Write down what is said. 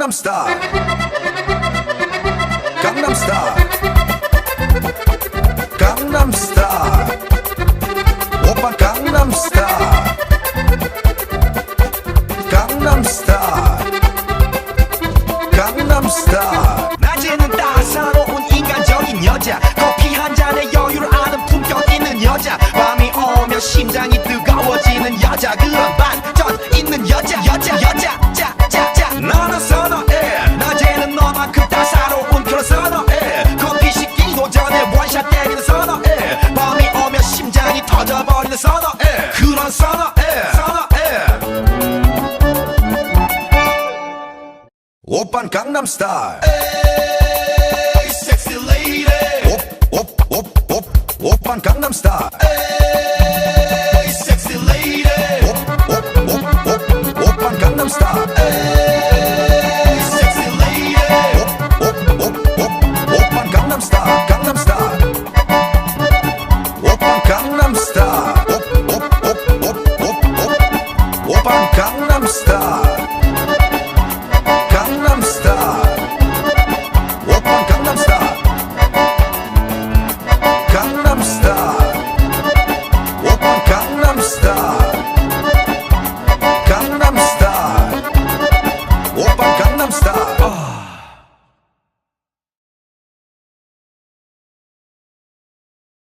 강남스타일 강남스타일 강남스타일 오빤 강남스타일 강남스타일 강남스타일 낮에는 따사로운 인간적인 여자 커피 한 잔에 여유를 아는 품격 있는 여자 밤이 오면 심장이 뜨거워지는 여자 그런 반전 있는 여자 짜짜짜 나는 선어해 낮에는 너만큼 따사로운 그런 선어해 커피 식기도 전에 원샷 때리는 선어해 밤이 오면 심장이 터져버리는 선어해 그런 선어해 오빤 강남스타일 에이 섹시 레이디 오빤 강남스타일